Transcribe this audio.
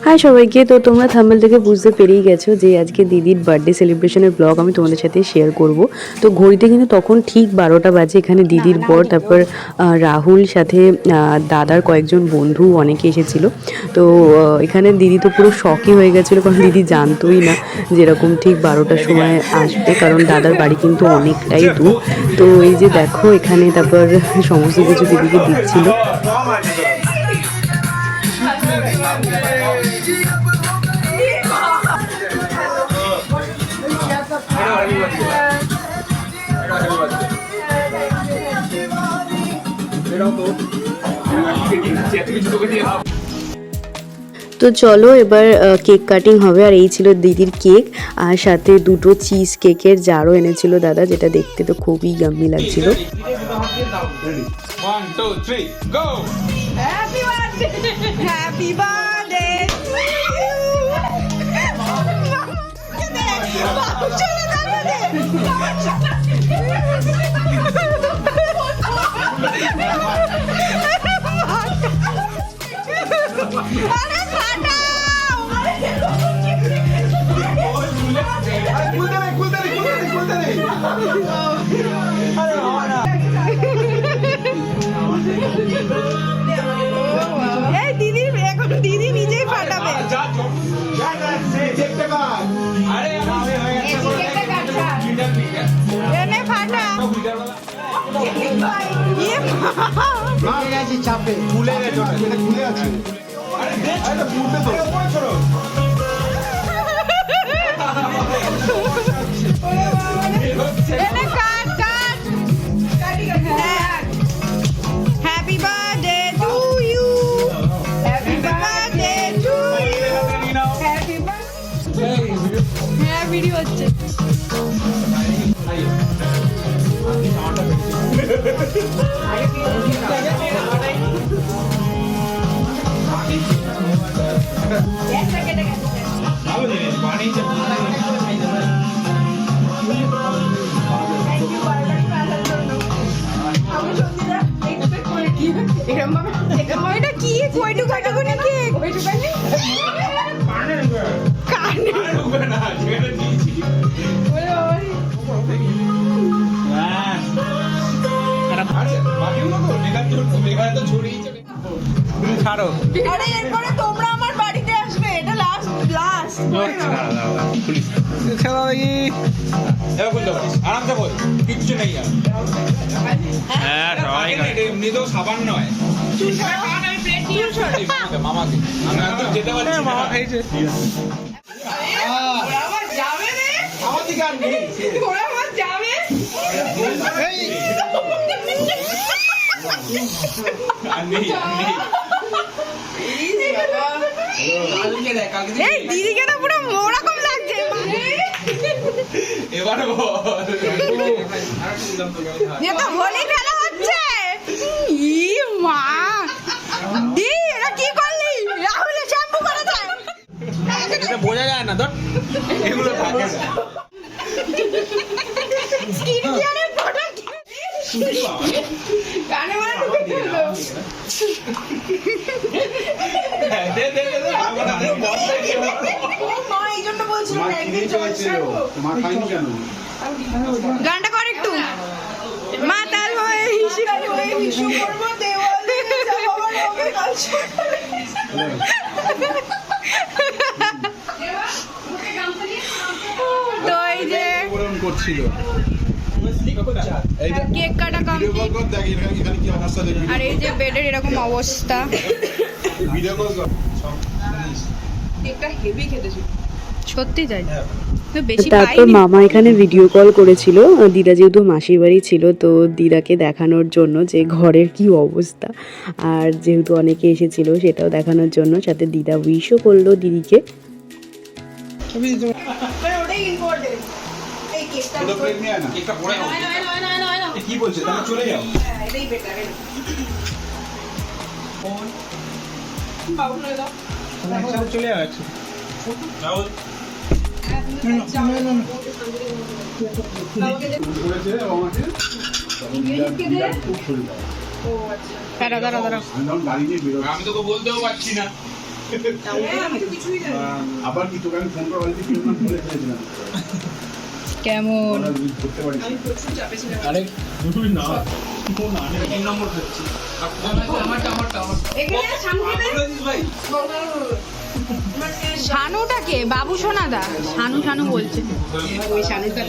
High সবাইকে, তো তোমরা থাম্বনেল থেকে বুঝতে পেরেই গেছো যে আজকে দিদির বার্থডে সেলিব্রেশনের ব্লগ আমি তোমাদের সাথে শেয়ার করব। তো ঘড়িতে কিন্তু তখন ঠিক 12টা বাজে। এখানে দিদির বর, তারপর রাহুল, সাথে দাদার কয়েকজন বন্ধু অনেকে এসেছিল। তো এখানে দিদি তো পুরো শকই হয়ে গেছিলো, কারণ দিদি জানতোই না যেরকম ঠিক 12টার সময় আসবে, কারণ দাদার বাড়ি কিন্তু অনেকটাই দূর। তো এই যে দেখো এখানে তারপর সমস্ত কিছু দিদিকে দিচ্ছিল। তো চলো এবার কেক কাটিং হবে। আর এই ছিল দিদির কেক, আর সাথে দুটো চিজ কেকের জারও এনেছিল দাদা, যেটা দেখতে তো খুবই ইয়াম্মি লাগছিল। দিদি নিজেই ফাটাবে। চাপে খুলে গেছে, খুলে আছে। Happy birthday to you, happy birthday to you, happy birthday. হ্যাঁ, ভিডিও হচ্ছে। এটা কি কয়টুকুনি কেক? আরে এরপরে তোমরা আমার বাড়িতে আসবে, এটা লাস্ট আরামসে বল, কিচ্ছু নেই আর। হ্যাঁ, সবাই এমনি তো সাবান নয়। মামাকে আমি একদম যেতে পারছি না। মামা খাইছে আমার যাবে রে, আমার দিকে আর নেই। ওরা আমার যাবে। এই দিদিকে না পুরো ওরকম লাগছে। এবারে এ তো হোলি খেলা হচ্ছে। ই মা, দি এটা কি করলি? রাহুলের শ্যাম্পু করে দেয়। এটা বোঝা যায় না, ধর এগুলো থাকে না। স্কিন কেয়ারের প্রোডাক্ট কানে মারা ঢুকে দিল। দে দে দে, আমাদের বস দিয়ে মা এই জন্য বলছিলাম একদিন চলছে। মা খাইনি কেন? গানটা কর একটু। মাতাল হয়ে হিসু করবো দেওয়ালে যাবার হবে কাল সকালে। তো এই যে করছিল কেক কাটা কমপ্লিট, আর এই যে বেডের এরকম অবস্থা। কেকটা হেভি খেতে ছিল সত্যি, তাই তারপর মামা এখানে ভিডিও কল করেছিল, দিদা যেহেতু মাসির বাড়ি ছিল, তো দিদাকে দেখানোর জন্য যে ঘরের কি অবস্থা, আর যেহেতু অনেকে এসেছিল সেটাও দেখানোর জন্য, সাথে দিদা উইশও করলো দিদিকে। কি বলছে, তাহলে চলে যাও। চলে যাচ্ছে আমাকে খুব শরীর খারাপ। দাঁড়া আমি যখন গাড়ি নিয়ে বেরোচ্ছি, আমি তোকে বলতেও পারছি না। আবার কি তোকে আমি ফোন করে বাড়িতে কি বলে ফেলেছিলাম, কেমন ওরা ধরতে পারিস না। আরে দুটোই না ফোন আনে 3 নম্বর খাচ্ছি। আমারটা ভাই শানুটাকে বাবু সোনাদা শানু বলছে ওই শানুটা